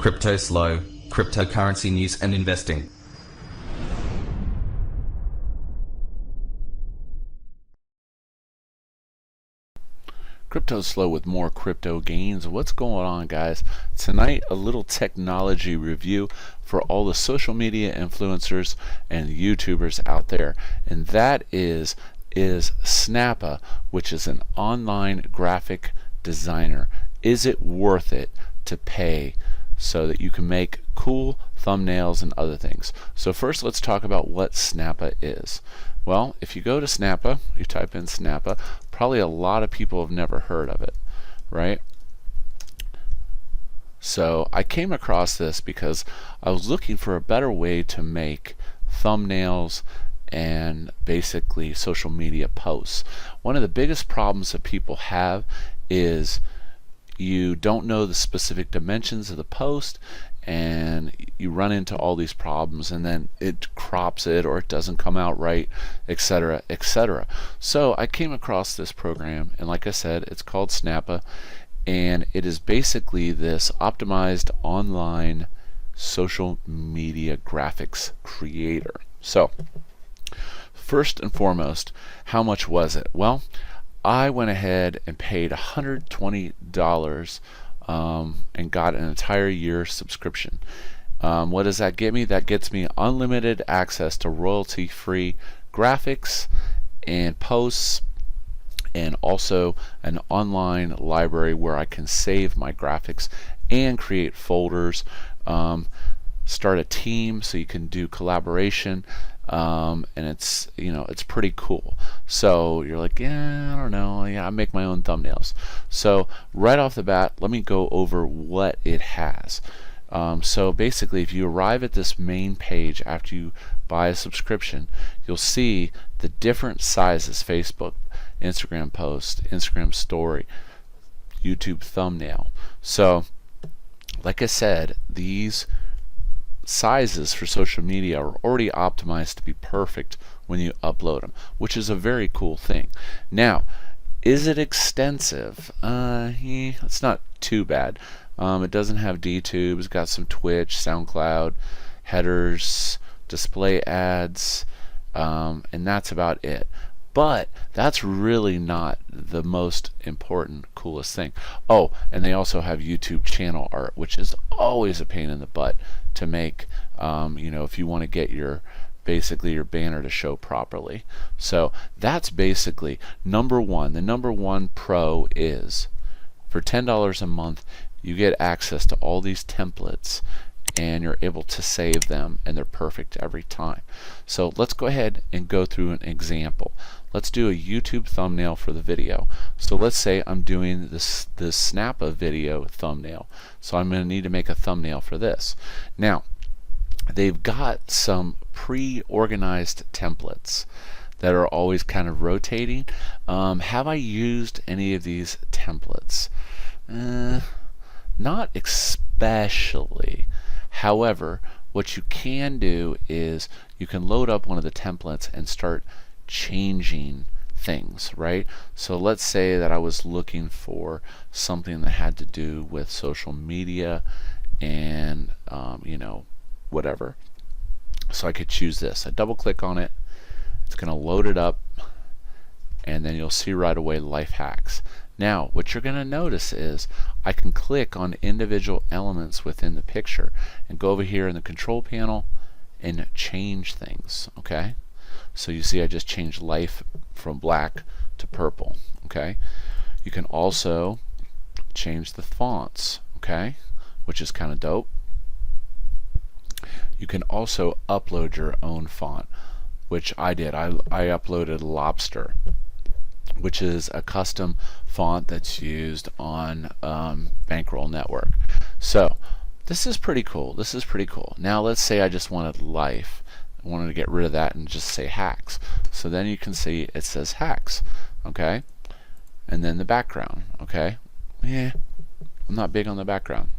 CryptoSlo, cryptocurrency news and investing. CryptoSlo with more crypto gains. What's going on, guys? Tonight, a little technology review for all the social media influencers and YouTubers out there, and that is Snappa, which is an online graphic designer. Is it worth it to pay so that you can make cool thumbnails and other things? So first, let's talk about what Snappa is. Well, if you go to Snappa, you type in Snappa, probably a lot of people have never heard of it, right? So I came across this because I was looking for a better way to make thumbnails and basically social media posts. One of the biggest problems that people have is you don't know the specific dimensions of the post, and you run into all these problems, and then it crops it or it doesn't come out right, etc., etc. So I came across this program, and like I said, it's called Snappa, and it is basically this optimized online social media graphics creator. So first and foremost, how much was it? Well, I went ahead and paid $120 and got an entire year subscription. What does that get me? That gets me unlimited access to royalty-free graphics and posts, and also an online library where I can save my graphics and create folders, start a team so you can do collaboration, and it's, you know, it's pretty cool. So you're like, yeah, I don't know, yeah, I make my own thumbnails. So right off the bat, let me go over what it has. So basically, if you arrive at this main page after you buy a subscription, you'll see the different sizes: Facebook, Instagram post, Instagram story, YouTube thumbnail. So like I said, these sizes for social media are already optimized to be perfect when you upload them, which is a very cool thing. Now, is it extensive? It's not too bad. It doesn't have DTube. It's got some Twitch, SoundCloud, headers, display ads, and that's about it. But that's really not the most important, coolest thing. Oh, and they also have YouTube channel art, which is always a pain in the butt to make, you know, if you want to get your basically your banner to show properly. So that's basically number one. The number one pro is for $10 a month, you get access to all these templates, and you're able to save them, and they're perfect every time. So let's go ahead and go through an example. Let's do a YouTube thumbnail for the video. So let's say I'm doing this Snappa video thumbnail. So I'm going to need to make a thumbnail for this. Now, they've got some pre-organized templates that are always kind of rotating. Have I used any of these templates? Not especially. However, what you can do is you can load up one of the templates and start changing things, right? So let's say that I was looking for something that had to do with social media and you know, whatever. So I could choose this. I double click on it, it's going to load it up, and then you'll see right away life hacks. Now, what you're going to notice is I can click on individual elements within the picture and go over here in the control panel and change things, okay? So you see I just changed life from black to purple, okay? You can also change the fonts, okay, which is kind of dope. You can also upload your own font, which I did. I uploaded Lobster, which is a custom font that's used on Bankroll Network. So this is pretty cool. This is pretty cool. Now let's say I just wanted life. I wanted to get rid of that and just say hacks. So then you can see it says hacks, okay? And then the background, okay? Yeah, I'm not big on the background.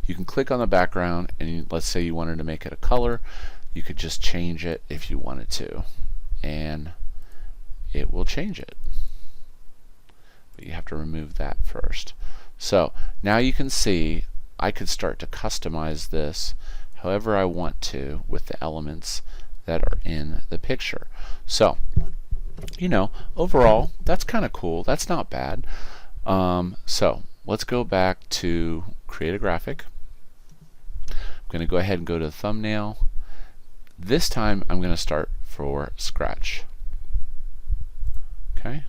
You can click on the background, and let's say you wanted to make it a color. You could just change it if you wanted to, and it will change it. But you have to remove that first. So now you can see I could start to customize this however I want to with the elements that are in the picture. So, overall, that's kind of cool. That's not bad. So let's go back to create a graphic. I'm going to go ahead and go to the thumbnail. This time I'm going to start for scratch. Okay.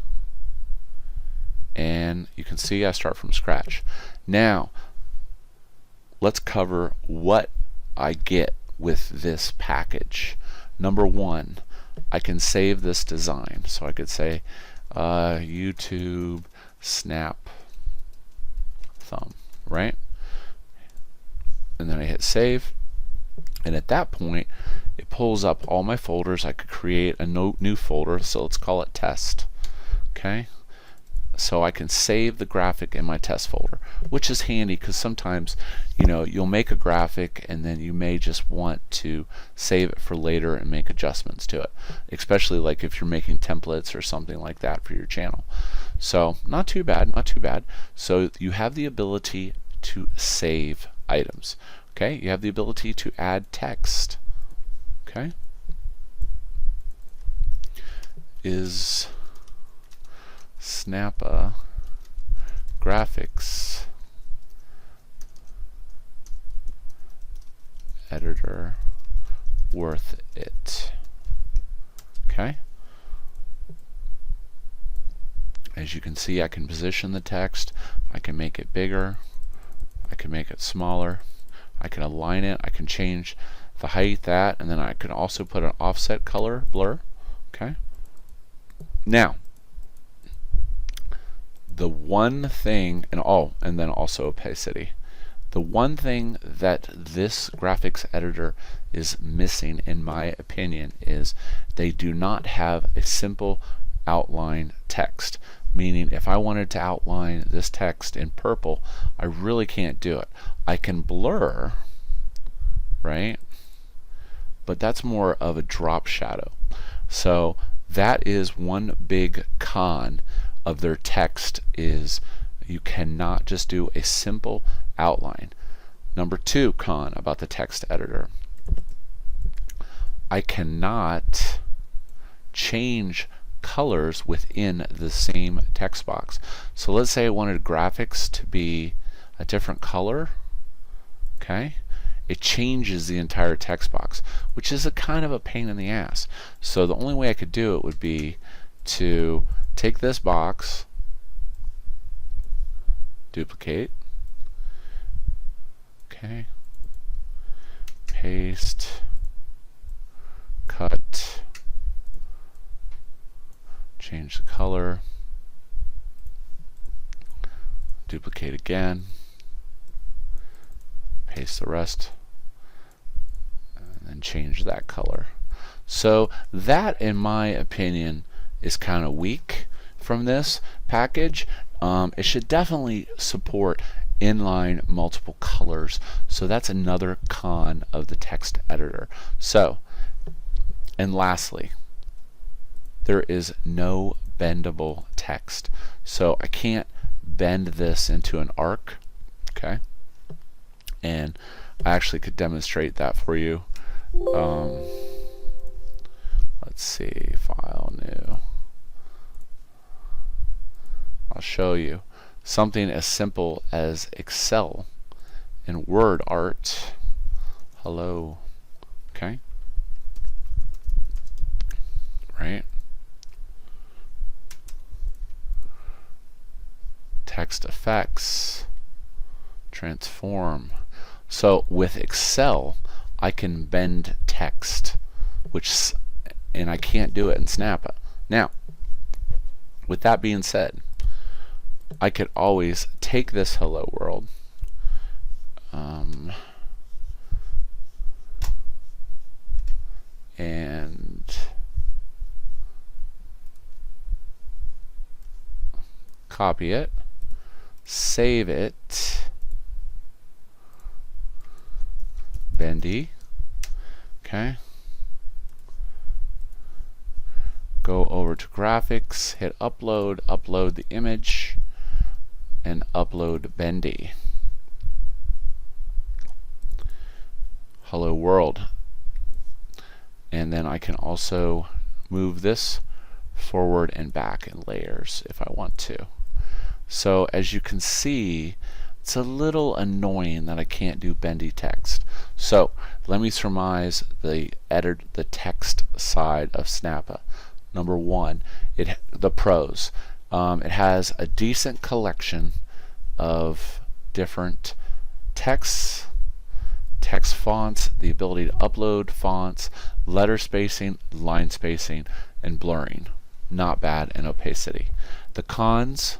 And you can see I start from scratch. Now, let's cover what I get with this package. Number one, I can save this design. So I could say YouTube snap thumb, right? And then I hit save. And at that point, it pulls up all my folders. I could create a new folder. So let's call it test. Okay. So I can save the graphic in my test folder, which is handy because sometimes, you'll make a graphic and then you may just want to save it for later and make adjustments to it, especially like if you're making templates or something like that for your channel. So not too bad, not too bad. So you have the ability to save items. Okay, you have the ability to add text. Okay, is Snappa graphics editor worth it? Okay. As you can see, I can position the text. I can make it bigger. I can make it smaller. I can align it. I can change the height, and then I can also put an offset color blur. Okay. Now, the one thing, and then also opacity. The one thing that this graphics editor is missing, in my opinion, is they do not have a simple outline text. Meaning, if I wanted to outline this text in purple, I really can't do it. I can blur, right? But that's more of a drop shadow. So that is one big con of their text, is you cannot just do a simple outline. Number two con about the text editor, I cannot change colors within the same text box. So let's say I wanted graphics to be a different color. Okay, it changes the entire text box, which is a kind of a pain in the ass. So the only way I could do it would be to take this box, duplicate, okay, paste, cut, change the color, duplicate again, paste the rest, and then change that color. So that, in my opinion, is kind of weak from this package. It should definitely support inline multiple colors. So that's another con of the text editor. So, and lastly, there is no bendable text. So I can't bend this into an arc. Okay. And I actually could demonstrate that for you. Let's see, file new. I'll show you something as simple as Excel and word art. Hello. Okay. Right. Text effects, transform. So with Excel, I can bend text, and I can't do it in Snappa. Now, with that being said, I could always take this hello world, and copy it, save it, bendy, okay, go over to graphics, hit upload, upload the image, and upload bendy. hello world. And then I can also move this forward and back in layers if I want to. So as you can see, it's a little annoying that I can't do bendy text. So let me surmise the text side of Snappa. Number one, the pros. It has a decent collection of different texts, text fonts, the ability to upload fonts, letter spacing, line spacing, and blurring. Not bad, and opacity. The cons: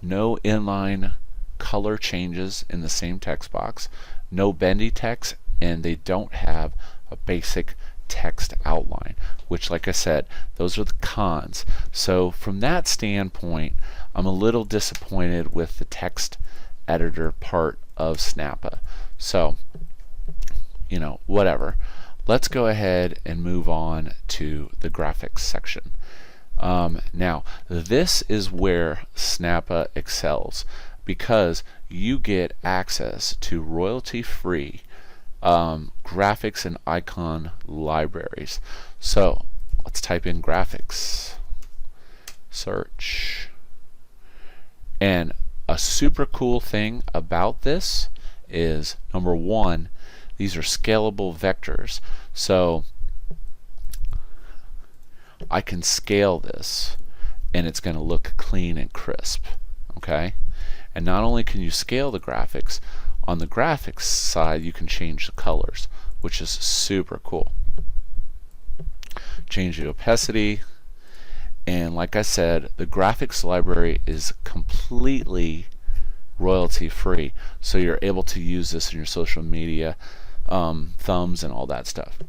no inline color changes in the same text box, no bendy text, and they don't have a basic text outline, which, like I said, those are the cons. So from that standpoint, I'm a little disappointed with the text editor part of Snappa. So, you know, whatever. Let's go ahead and move on to the graphics section. Now, this is where Snappa excels, because you get access to royalty-free graphics and icon libraries. So let's type in graphics, search, and a super cool thing about this is, number one, these are scalable vectors. So I can scale this and it's going to look clean and crisp. Okay? And not only can you scale the graphics, on the graphics side you can change the colors, which is super cool. Change the opacity, and like I said, the graphics library is completely royalty free, so you're able to use this in your social media, thumbs and all that stuff,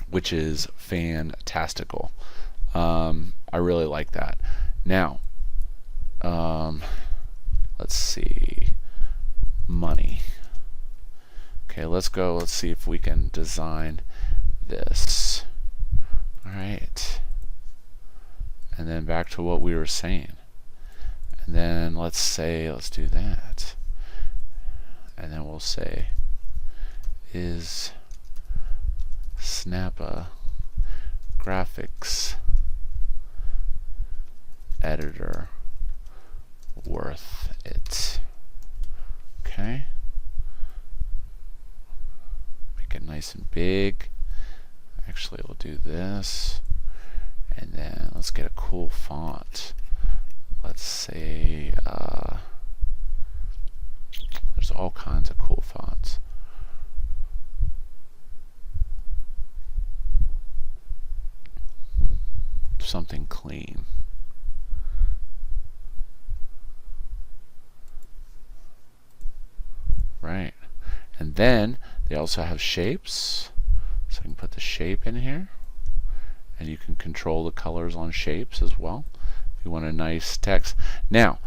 which is fantastical. I really like that. Now, let's see, money. Okay, let's see if we can design this. All right, and then back to what we were saying, and then let's do that, and then we'll say, is Snappa graphics editor worth it? Okay, make it nice and big. Actually, we'll do this, and then let's get a cool font. Let's say there's all kinds of cool fonts. Something clean. Right. And then they also have shapes. So I can put the shape in here, and you can control the colors on shapes as well if you want a nice text. Now,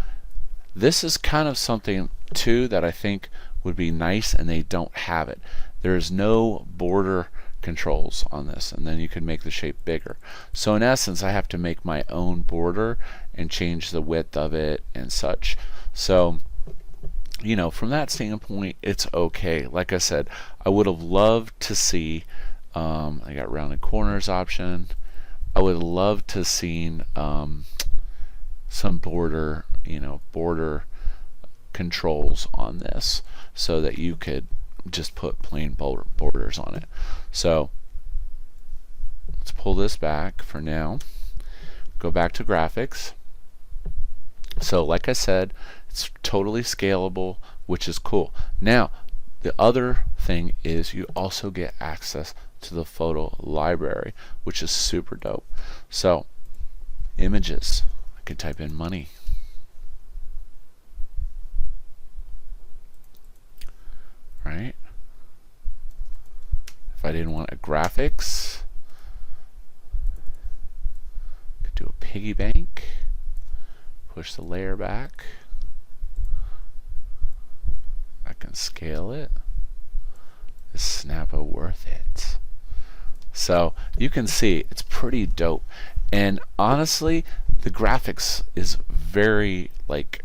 this is kind of something too that I think would be nice, and they don't have it. There's no border controls on this, and then you can make the shape bigger. So in essence, I have to make my own border and change the width of it and such. So, you know, from that standpoint, it's okay. Like I said, I would have loved to see, I got rounded corners option. I would love to seen some border controls on this, so that you could just put plain borders on it. So let's pull this back for now. Go back to graphics. So like I said, it's totally scalable, which is cool. Now, the other thing is you also get access to the photo library, which is super dope. So images, I could type in money. Right? If I didn't want a graphics, I could do a piggy bank, push the layer back. I can scale it. Is Snappa worth it? So you can see it's pretty dope. And honestly, the graphics is very, like,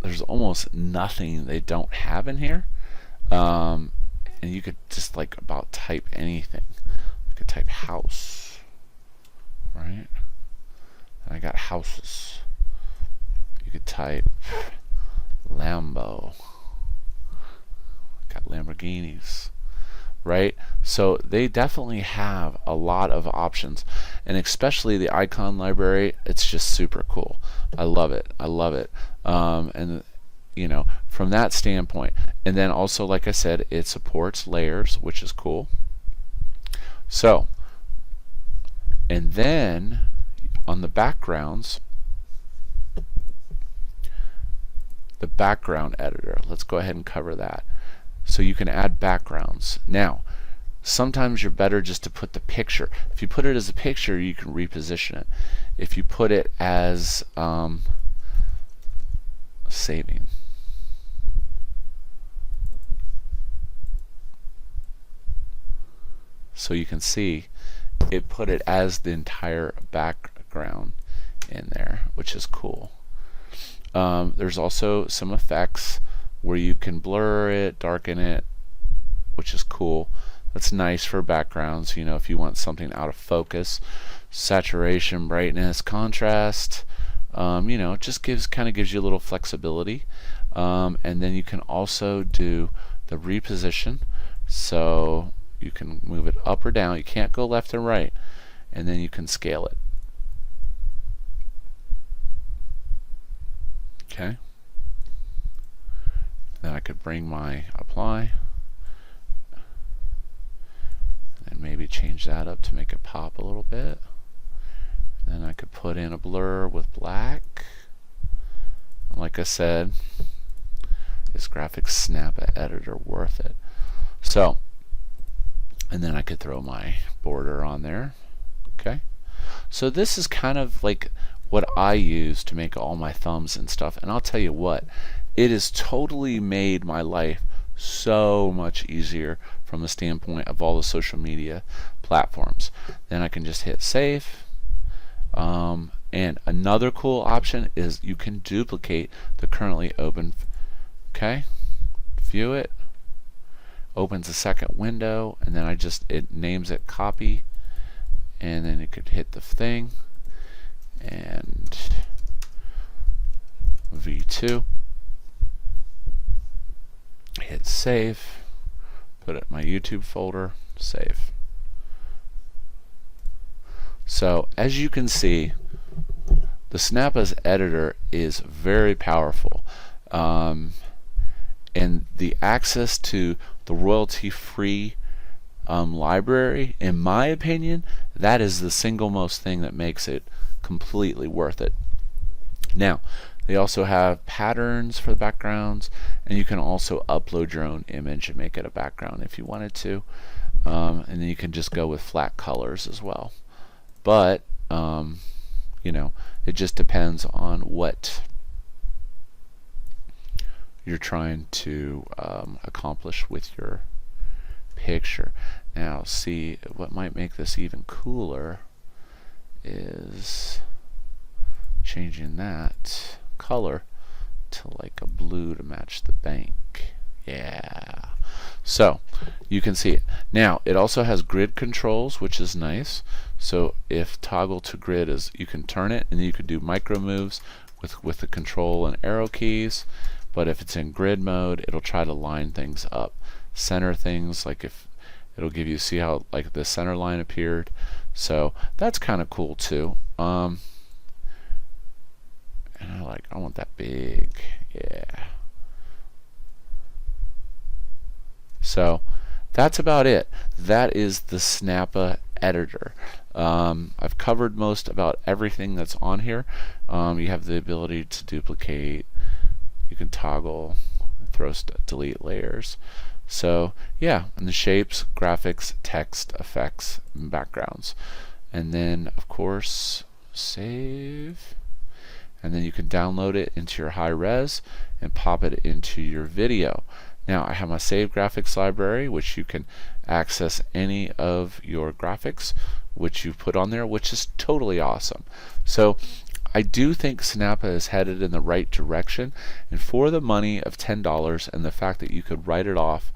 there's almost nothing they don't have in here. and you could just like about type anything. I could type house, right? And I got houses. You could type Lambo. Got Lamborghinis, right? So they definitely have a lot of options, and especially the icon library. It's just super cool. I love it. I love it. And you know, from that standpoint, and then also, like I said, it supports layers, which is cool. So, and then on the backgrounds, the background editor, let's go ahead and cover that. So you can add backgrounds. Now, sometimes you're better just to put the picture. If you put it as a picture, you can reposition it. If you put it as saving, so you can see it put it as the entire background in there, which is cool. There's also some effects where you can blur it, darken it, which is cool. That's nice for backgrounds, you know, if you want something out of focus. Saturation, brightness, contrast, you know, it just kind of gives you a little flexibility. And then you can also do the reposition, so you can move it up or down. You can't go left and right, and then you can scale it. Okay. Then I could bring my apply and maybe change that up to make it pop a little bit. Then I could put in a blur with black. Like I said, is Graphics Snappa editor worth it? So, and then I could throw my border on there. Okay. So this is kind of like what I use to make all my thumbs and stuff, and I'll tell you what, it has totally made my life so much easier from the standpoint of all the social media platforms. Then I can just hit save, and another cool option is you can duplicate the currently open. Okay, view it, opens a second window, and then it names it copy, and then you could hit the thing and V2, hit save, put it in my YouTube folder, save. So as you can see, the Snappa's editor is very powerful, and the access to the royalty-free library, in my opinion, that is the single most thing that makes it completely worth it. Now, they also have patterns for the backgrounds, and you can also upload your own image and make it a background if you wanted to, and then you can just go with flat colors as well. But you know, it just depends on what you're trying to accomplish with your picture. Now, see, what might make this even cooler is changing that color to like a blue to match the bank. Yeah. So you can see it. Now it also has grid controls, which is nice. So if toggle to grid is, you can turn it, and you can do micro moves with the control and arrow keys. But if it's in grid mode, it'll try to line things up, center things, like if it'll give you, see how like the center line appeared. So that's kind of cool too. And I want that big, yeah. So that's about it. That is the Snappa editor. I've covered most about everything that's on here. You have the ability to duplicate. You can toggle, throw, delete layers. So yeah, and the shapes, graphics, text, effects, and backgrounds. And then of course save. And then you can download it into your high res and pop it into your video. Now I have my save graphics library, which you can access any of your graphics which you put on there, which is totally awesome. So I do think Snappa is headed in the right direction, and for the money of $10 and the fact that you could write it off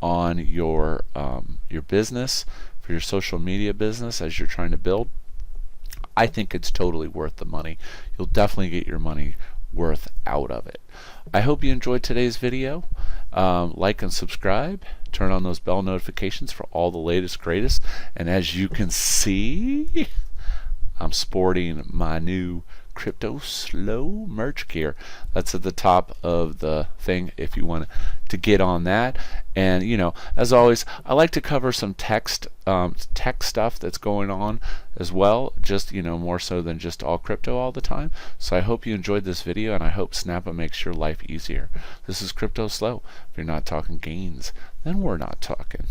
on your business, for your social media business as you're trying to build, I think it's totally worth the money. You'll definitely get your money worth out of it. I hope you enjoyed today's video. Like and subscribe. Turn on those bell notifications for all the latest, greatest. And as you can see, I'm sporting my new CryptoSlo merch gear. That's at the top of the thing if you want to get on that. And as always, I like to cover some tech stuff that's going on as well, just more so than just all crypto all the time. So I hope you enjoyed this video, and I hope Snappa makes your life easier. This is CryptoSlo. If you're not talking gains, then we're not talking.